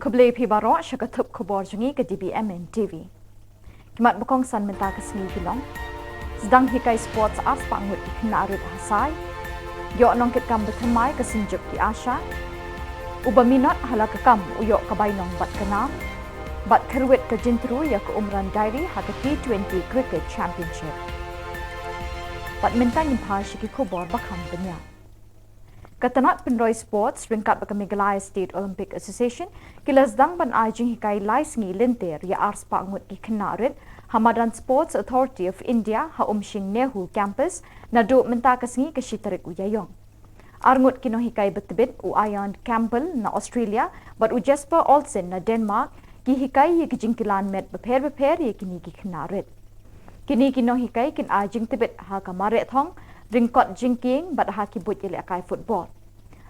Kublai pi barok syakatup kubor jungi ke dbmnTv. Kimat bukong san menta ke Shillong. Sedang hikai sports ars pangut di kena arut hasai. Yok nong ketkam bertemai ke sinjuk di Asia. Uba minat hala kekam uyok kabainong bat kenam. Bat kerwit ke jintru ya ke umran dairi haka T20 Cricket Championship. Bat minta nyimpa syiki kubor bakam benya. Katanat penroi sports ringkat baka Meghalaya State Olympic Association kila sedang ban Iaiong hikai lais ngi lintir ya ars pangut ki kenarit Hamadan Sports Authority of India ha umshing Nehu campus na do menta kasngi ke shitarik u Iaiong. Arngut kino hikai betebit u Ian Campbell na Australia but u Jesper Olsen na Denmark ki hikai ye kijingkilan met beper ye kini ki kenarit. Kini kino hikai kin Iaiong tebit ha ka marathon ringkot jingking bat ha kibut ile akai football.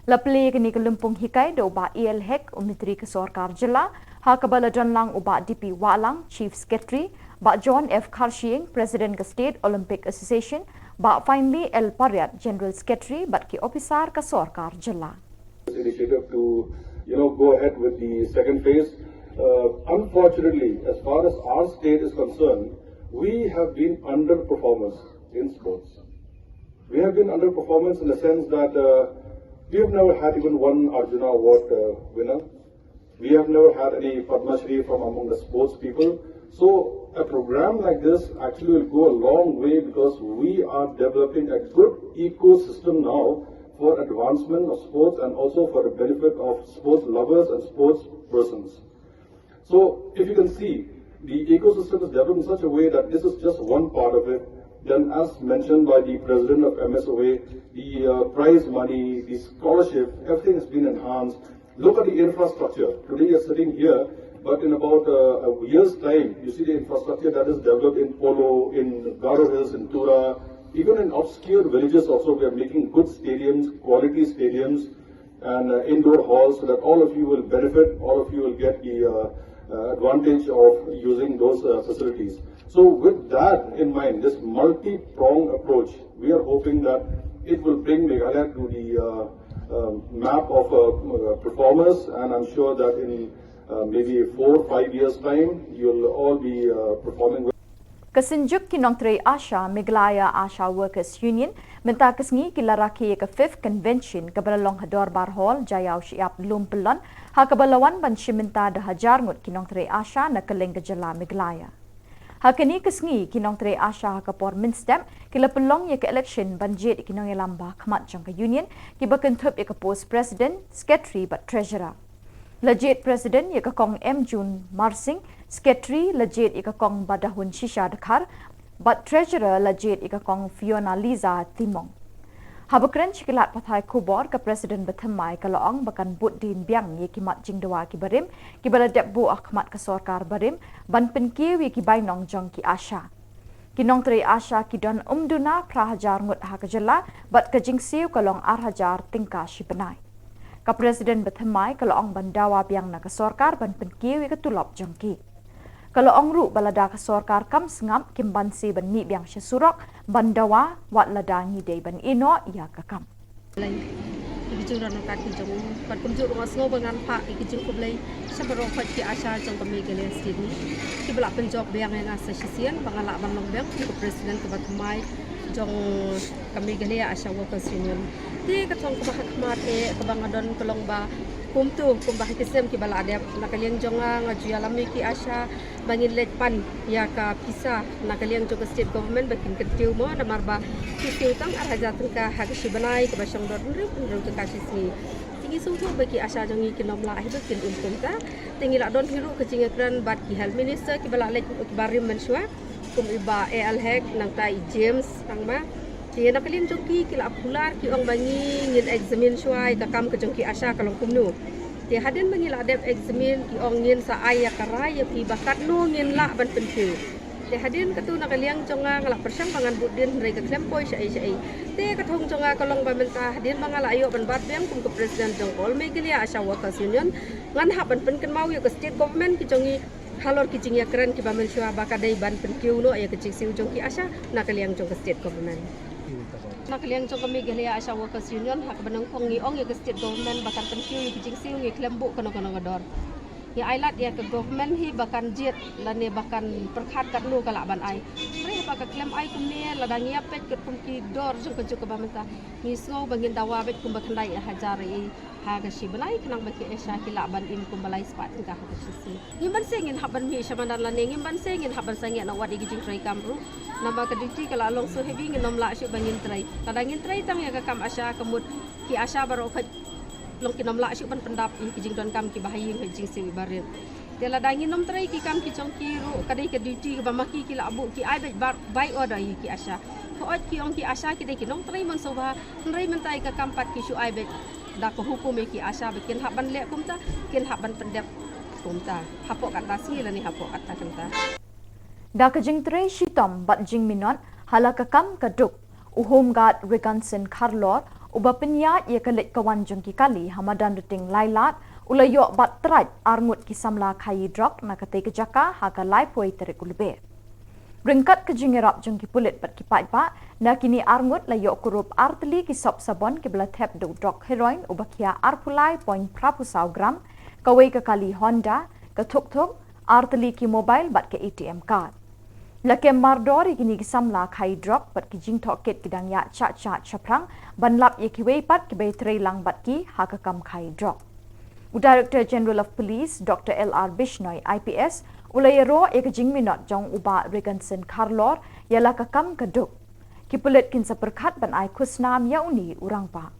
Lapli kini ke lumpung hikai do uba EL hek umitri ke sorkar jilla ha ka baladon lang uba DP Walang Chief Secretary ba John F Khasinews President ke State Olympic Association ba finally El Pariat General Secretary bat ki officer ke sorkar jilla. Initiative to go ahead with the second phase. Unfortunately, as far as our state is concerned, we have been underperformers in sports. We have been underperformance in the sense that we have never had even one Arjuna Award winner. We have never had any Padma Shri from among the sports people. So a program like this actually will go a long way because we are developing a good ecosystem now for advancement of sports and also for the benefit of sports lovers and sports persons. So if you can see, the ecosystem is developed in such a way that this is just one part of it. Then as mentioned by the president of MSOA, the prize money, the scholarship, everything has been enhanced. Look at the infrastructure. Today you're sitting here, but in about a year's time, you see the infrastructure that is developed in Polo, in Garo Hills, in Tura, even in obscure villages also we are making good stadiums, quality stadiums, and indoor halls so that all of you will benefit, all of you will get the advantage of using those facilities. So with that in mind, this multi-pronged approach, we are hoping that it will bring Meghalaya to the map of performers, and I'm sure that in maybe 4 or 5 years' time, you'll all be performing well. Kasinjuk kinong tre Asha Meghalaya Asha Workers Union menta kasngi kilaraki ke 5th convention kabalalong hador bar hall Jayau Siap Lumpelon ha kabalawan ban shiminta da hajar ngut kinong tre Asha na kaleng jala Meghalaya. Hakani kasngi kinong tre Asha ha kapor minstem kila pelong ye ke election banjit kinong lamba khamat jangka union ki bakentup ye ke post president secretary but treasurer. Legit President ye kong M. Jun Marsing, Secretary legit ye kong Badahun Shisha Dakar, but Treasurer legit ye kong Fiona Liza Timong. Habakren chikilat pathai kubor ke President Bethamai kalaong bakan but din biang ye kimat jingdawa ki barim, ki baladep bu akhmat ke sorkar barim, ban penkiw ye ki bainong jong ki Asha. Kinong tre Asha ki don umduna prahajar ngut ha kajala, but kajingsiw kalong arhajar tingka shibanai. Ka Presiden Bethamai kalau ong bandawa biang na kasorkar ban penkiwi ketulop jangki. Kalau ong ru balada kasorkar kam sengap kimbansi ban ni biang syasurok bandawa wat ladangi day ban ino ia kakam. Ikijung rano kaki jong pat kumjuk rumah sengo bengan pak ikijung kublai sabarong pat ki Asha jong kami Meghalaya Sydney ki belak penjok biang yang asa sisian bangalak ban long biang ki Presiden ke Bethamai jong kami Meghalaya Asha Workers Union. Ti katong kubahakmat kabangadon kolong ba kumtu kumbah kisem ki bala adep nakaliang jonga ngajuyalami ki Asha bangin letpan ya ka pisa nakaliang jong state government bakin ketiu mo na marba ketiu tang arhaja tengka hakisibanai ke basang dor rung ke kasisi tingi sungtu bagi Asha jongi kinom la hidu kin umpunta tingi la don hiru ke jingakran bat ki health minister ki bala let ki barim mensua kum iba EL hek nang tai James nang ma dia nak kalian jongki kila pular ki ong bangi ngin examine syai kakam ke jongki Asha kalong kumnu dia hadin bangi la adep examine ki ong ngin sa aya karaya pi bakat no ngin la ban pentiu dia hadin katu nak kalian jonga ngala persang pangan budin rai ka klempoi syai te kathong jonga kalong ba menta hadin mangala ayo ban bat biang kum ke President jong all Meghalaya Asha Workers Union ngan ha ban pen ken mau yo ke state government ki jongi halor ki jingya keren ki ba mensua bakadai ban pentiu no aya ke jingsi jongki Asha nak kalian jong ke state government. Nakaliang jong kami Meghalaya Asha Workers Union hak benang kong ngiong ya ke state government bahkan penkiu ya kijing siu ngi klembu kono-kono ngador. Ki ailat ya ke government hi bahkan jet lane bahkan perkhat kat lu kala ban ai. Mereka bakal klaim ai kumne ladang ya pet ket kum ki dor jung ke juk bamenta. Ni snow bangin dawa bet kum bakhan dai hajar i ha ga shi banai kenang baki esha ki la ban im kum balai spat ka ha si. Ni ban sengin haban mi shamandan lane ngim ban sengin haban sangya na wadi gi jing trai kamru. Namba ka duty kala long so heavy nginom la shi bangin trai. Kadangin trai tang ya ka kam asha kemut ki asha baro khat long kinom la syuk ban pendap ki jing don kam ki bahaying ki jing siwi barit dia la dangin nom trai ki kam ki chong ki ru kadai ke duty ke bamaki ki la abu ki ai bai order ki asha ko ot ki ong ki asha ki dei ki nom trai mon soba nrai mentai ka kam pat ki syu ai bet da ko hukum ki asha bikin hak ban le kum ta kin hak ban pendap kum ta hapok kat tasngi la ni hapok kat ta kan ta da ka jing trai shitom bat jing minon halaka kam ka duk home guard Reganson Carlor uba penyat ia kelit kawan jengki kali hamadan ruting lailat ulayok bat trat arngut kisamla kai drop na kate kejaka haga live way terik ulbe ringkat kejingerap jengki pulit bat kipat ba na kini arngut layok kurup arteli kisop sabon kibla tap do drop heroin uba kia arpulai point prapusau gram kawai ke kali Honda ke tuk arteli ki mobile bat ke ATM card Lakem mardori kini kisamla kai drop bat ki jing toket kidang ya cha chaprang banlap ye ki wei pat ki bei trei lang bat ki hakakam kai drop. Director General of Police Dr. LR Bishnoi IPS ulayero ye ki jing minot jong uba Reganson Carlor yala kakam kaduk. Ki pulit kin saperkat ban ai kusnam ya uni urang pa.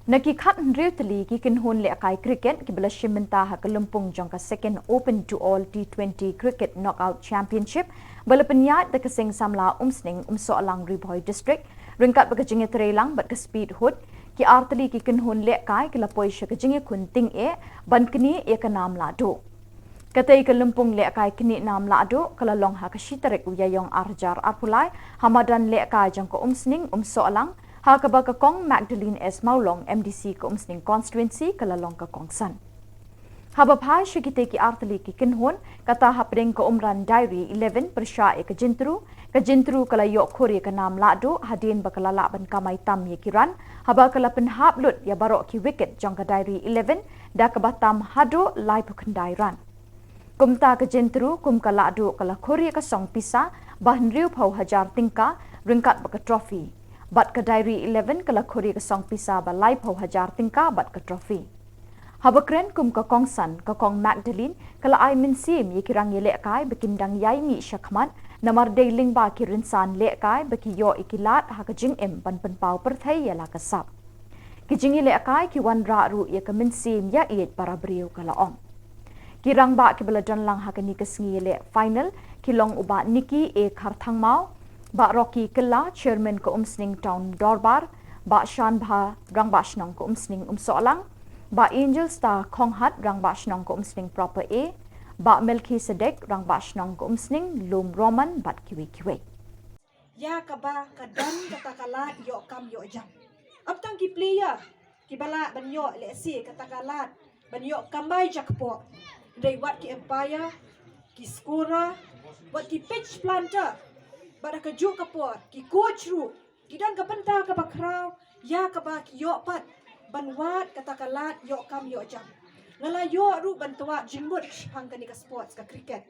Nakikat nriutali ki kinhun le akai cricket ki bala shimenta ha kalumpung jong ka second open to all T20 cricket knockout championship bala penyat de kesing samla umsning umsoalang riboy district ringkat bagajinge trelang bat ke speed hood ki artali ki kinhun le kai ki lapoi shakajinge kunting e ban kini e ka nam la do katai kalumpung le akai kini nam la do kala long ha ka shitarek Iaiong arjar arpulai hamadan le akai jong ko umsning umsoalang ha ka ba ka kong Magdalene S Maulong MDC ko umsning constituency kalalong ka kongsan haba phai shikite ki artali ki kinhon kata hapdeng ko umran diary 11 persha e ka jintru kala yo khori ka nam la do hadin bakala la ban kamai tam ye kiran haba kala pen hap lut ya barok ki wicket jong ka diary 11 da ka batam hado lai phukandai ran kumta ka jintru kum kala do kala khori ka song pisa bahn riu phau hajar tingka ringkat ba ka trophy bat ka diary 11 kala khori ka song pisa ba lai phau hajar tingka bat ka trophy habakren kum ka kongsan ka kong Magdalene kala ai min sim ye kirang ye le kai bekindang yai mi shakman namar deiling ba ki rinsan le kai beki yo ikilat ha ka jing em ban pan pau per thai ya la ka sap ki jing le kai ki wan ra ru ye ka min sim ya iet para brio kala ong kirang ba ki bala don lang ha ka ni ka sngi le final kilong uba Niki e kharthang mau ba Rocky Killa chairman ko umsning town Dorbar ba Shan Bha rang ba shnong ko umsning umsolang ba Angel Star Khonghat rang ba shnong ko umsning proper A ba Melchizedek rang ba shnong ko umsning Lum Roman bat kiwi ya ka ba ka dan katakala yo kam yo jam aptang ki player ki bala ban yo le si katakala ban yo kamai jakpo dei wat ki empire ki skora wat ki pitch planter bada ka ju ka por ki coach ru ki dan ka penta ka bakraw ya ka ba ki yo pat ban wat katakalat yo kam yo jam ngala yo ru ban twa jingmut hang ka ni ka sports ka cricket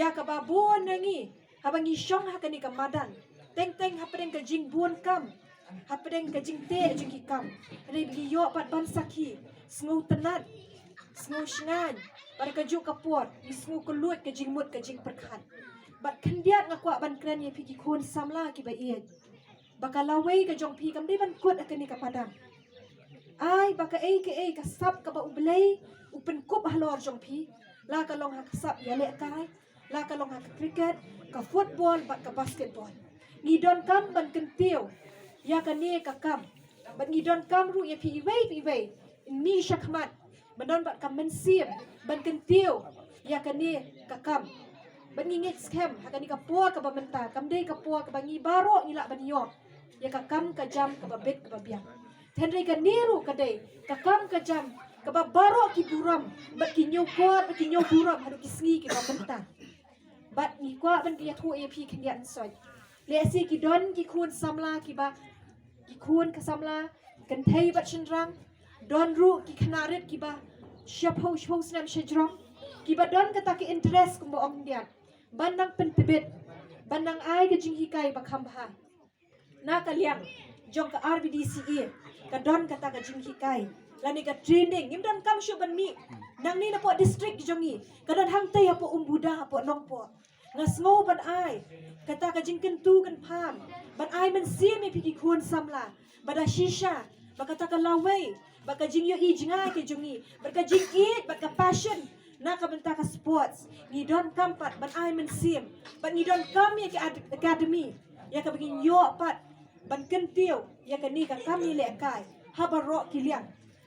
ya ka ba bon nangi habangi shong ha ka ni ka madan teng hapeng ka jing bon kam hapeng ka jing te jing ki kam re bi yo pat ban sakhi sngu tenat sngu shngan bada ka ju ka por sngu kulut ka jingmut ka jing perkhan bat kandiat ngakwa ban kran ye piki khon samla ki ba iet bakalaway ka jong pi kam dei ban kot akani ka padang ai baka ai ka sap ka ba ublay upen kup halor jong pi la ka long ha ka sap ya le kai la ka long ha ka cricket ka football bat ka basketball ni don kam ban kentiu ya ka ne ka kam bat ni don kam ru ye pi wei mi shakmat ban bat kam men sim ban kentiu ya ka ne ka kam bangi ngek scam hakani ka po ka bamenta kam dei ka po ka bangi baro ila banyo ya ka kam ka jam ka babet ka babiang tenre ka niru ka dei ka kam ka jam ka baro ki buram bat ki nyo pot bat ki nyo buram hadu ki sngi ki bamenta bat ni kwa ban ki thu ap khndian soi le si ki don ki khun samla ki ba ki khun ka samla kan thei bat chinrang don ru ki khnaret ki ba siap hong snam shejrong kibadon kata ki interest kumbo ong diat bandang penpibit bandang ai ke jing hikai bakhamha na kaliang jong ka RBDCE kadon kata ka jing hikai lani ka training imdan kam shu ban mi nang ni na po district jongi kadon hang tay po umbuda po nong po ngasngo ban ai kata ka jing kentu kan pham ban ai men sim mi piki khun samla bada shisha bakata ka lawai baka jing yo i jingai ke jongi baka jing it baka passion na ka benta ka sports ni don kampat ban ai men sim ban ni don kam ya ke academy ya ka begin yo pat ban kentiu ya ka ni ka kami le kai habaro kiliang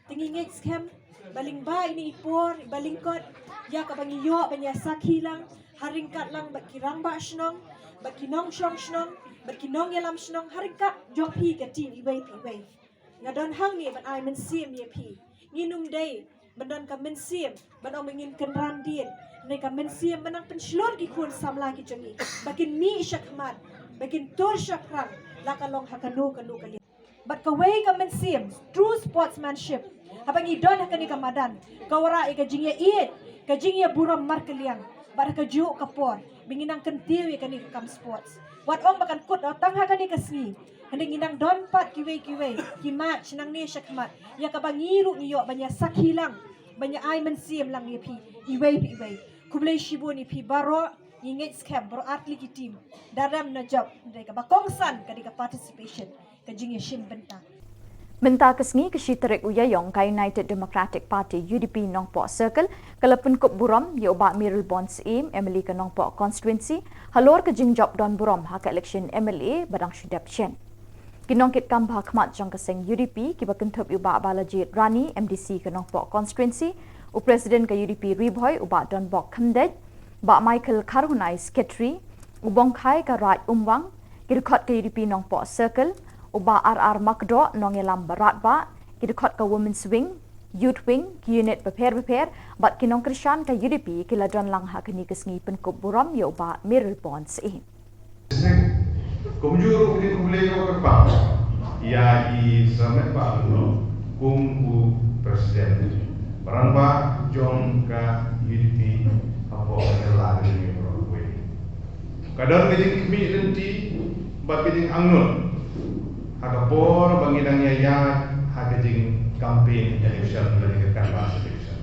tingingit scam baling ba ini ipor balingkot ya ka bangi yo banya sakhilang haringkat lang bakirang ba snong bakinong snong bakinong yalam snong haringkat jong pi ka tin iway pi ngadon hang ni ban ai men sim ya pi nginung dai bandon ka men sim bandon mengin kenran din nei ka men sim manang penslor ki kun samla ki jongi bakin mi syakmat bakin tur syakran la kalong hakanu kanu kali bat ka way ka men sim true sportsmanship habang idon hakani ka madan kawara ka jingya it ka jingya buram markeliang bat ka ju kapor binginang kentiu ya kani ka kam sports wat ong bakan kut tang hakani ka sni Handing inang don pat kiwe ki match nang ni syakmat ya ka bangiru niyo banya sakhilang banya ai mensim lang ni pi iwe kublai shibu ni pi baro ingit scam bro atli ki team daram na job dai ka bakongsan ka di ka participation ka jingya shim benta Menta kesngi ke Shiterik Iaiong ka United Democratic Party UDP Nongpo Circle kalapun kup buram yo ba Mirul Bonds im Emily ka Nongpo constituency halor ke jingjob don buram ha ka election MLA badang shudap chen Kinongkit kambha khmat jong kaseng UDP kiba kentup uba balajit Rani MDC ka Nongpo constituency u president ka UDP Ribhoy uba don bok khamdej ba Michael Karhunai secretary u bongkhai ka Raj Umwang kirkhot ka UDP Nongpo Circle uba RR Makdo nongelam barat ba kidkhot ka women's wing youth wing unit prepare bat kinong krishan ka UDP kila don lang ha kini kesngi penkup buram yo ba Mirror Bonds in Komjuru kini kumulai ko pa ya I samet pa no kumbu presiden barang ba jong ka UDP apo nela ni Broadway kadang kejing kemi denti ba kejing angnun hakapor bangidang yaya hakejing campaign election dari kanvas election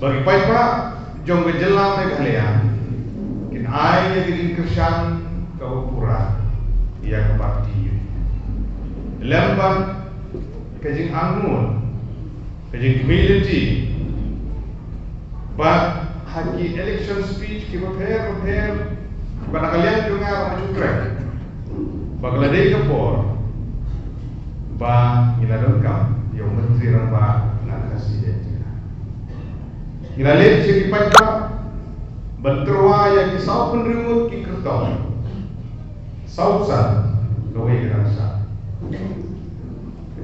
bagi pai pa jong ke jela Meghalaya kin ai ya kejing kersan Kawapura ia ke parti lemban kejing angun kejing community but haki election speech ki prepare pada kalian juga maju track bagladei kapor ba ngiladon kam yang menteri ramba nak kasih dia ngilalet segi pada benterwa yang kisau penrimut ki kertong sausan gawe gerangsa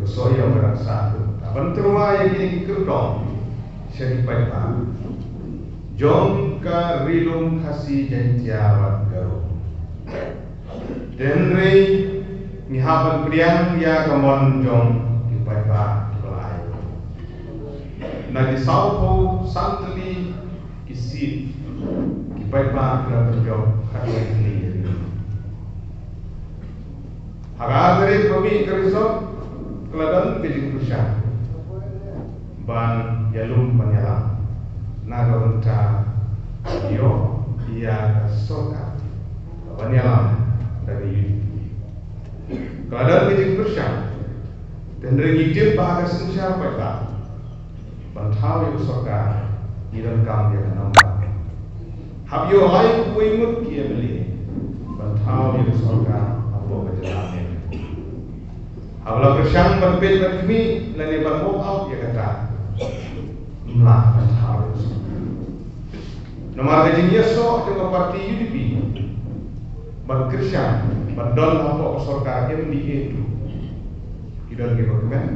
so yang gerangsa benterwa yang kini kerdong syari paita jong ka rilum khasi jantiawat garo denre ni haban priang ya kamon jong ki paita kelai na di saupo santli kisit ki paita kira jong khasi Hagagare kami kerisok keladan kejing kusya ban yalum panyalam naga unta yo ia soka panyalam dari UDP keladan kejing kusya dan regidip bahagia sensia paita bantau yo soka iran kam dia nambah habyo lain kuimut kia beli bantau yo soka apa berjalan Awal bersang berbeda berkemi lagi bermok out ya kata melakukan harus. Nomor kejengnya so dengan parti UDP berkersang berdol apa sorkar MDA itu tidak lagi berkemen,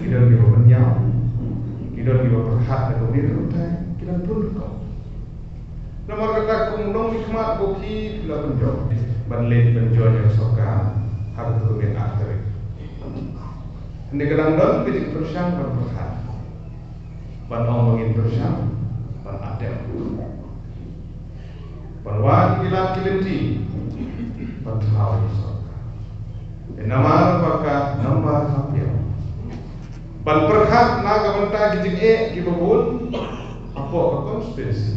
tidak lagi berpenyau, tidak lagi berhak dan berhutang, tidak pun kau. Nomor kata kumulong hikmat boki bila penjauh berled penjauh yang sorkar harus berkemen aktor. Ini kadang-kadang kita bersang berperhatian. ban ong mangin bersam ban adem ban wan kilat kilenti ban tahu nama baka nama kapia ban perkat naga benta kijing kibabul apa konspirasi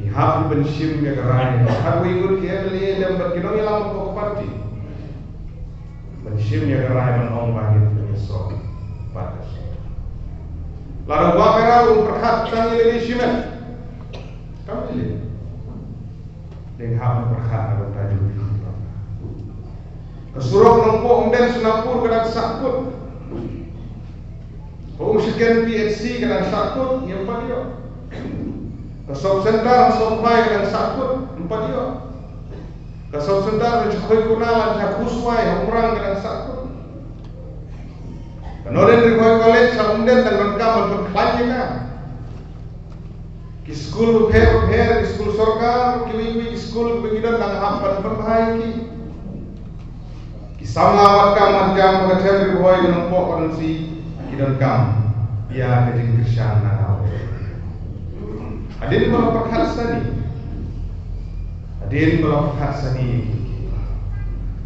ihap bensim ke garai har wingur ke le dam berkinong ilang ko parti bensim ya garai ban ong bagit penyeso patas lalu bakara perkat tang ile simen kami deng hap perkat naga taju kesurok nompo umden Singapura kadang sakut. Sekian PHC kadang sakut empat dia. Kesop sentar supply kadang sakut empat dia. Kesop sentar mencapai kunalan jakuswai orang kadang sakut. Kenoden ribuan college sa umden dan lengkap berkelanya kan. Ki school ki school sorkar, ki school pengidan dan hampan berbahaya. Sama macam macam ribuai dengan pokok si kidan kam ia kejing Krisyan nak adin melapakkan sani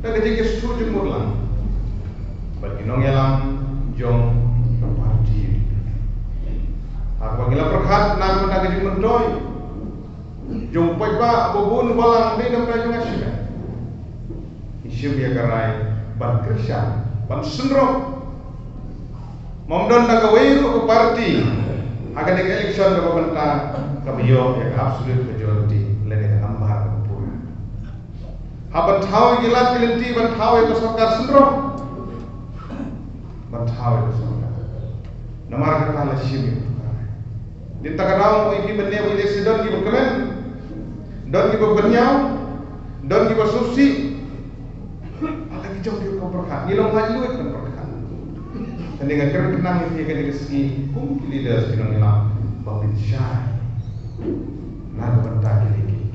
dan kejing kestu jemur lang bagi nong yalam jong parti aku bagi lapakkan nak mendak kejing mendoy jong paipa bobun balang di dalam rajungan sini isu dia garai ban Krisyan, ban sendrom, memdon na gawain ko parti, akan ang election ko banta kabiyo yang absolute majority lagi ang mahal ng pura. Haban tao gilat kilenti ban tao ko sarkar sendrom, ban tao ko sarkar. Namar ka tala simi. Dinta ka daw mo iki banya mo ide sidon gi berkemen, don gi berbenyaw, don gi bersubsi. Jom dia kau berkat, ni long maju kan berkat. Dan dengan kenang ini kan rezeki, kum leader sekarang ni lah, babin syai, nak bentang lagi.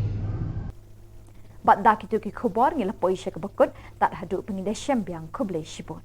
Bak dak itu ki khubor ngila poisha ke bakut tak haduk pengidai syambiang kublai shibun.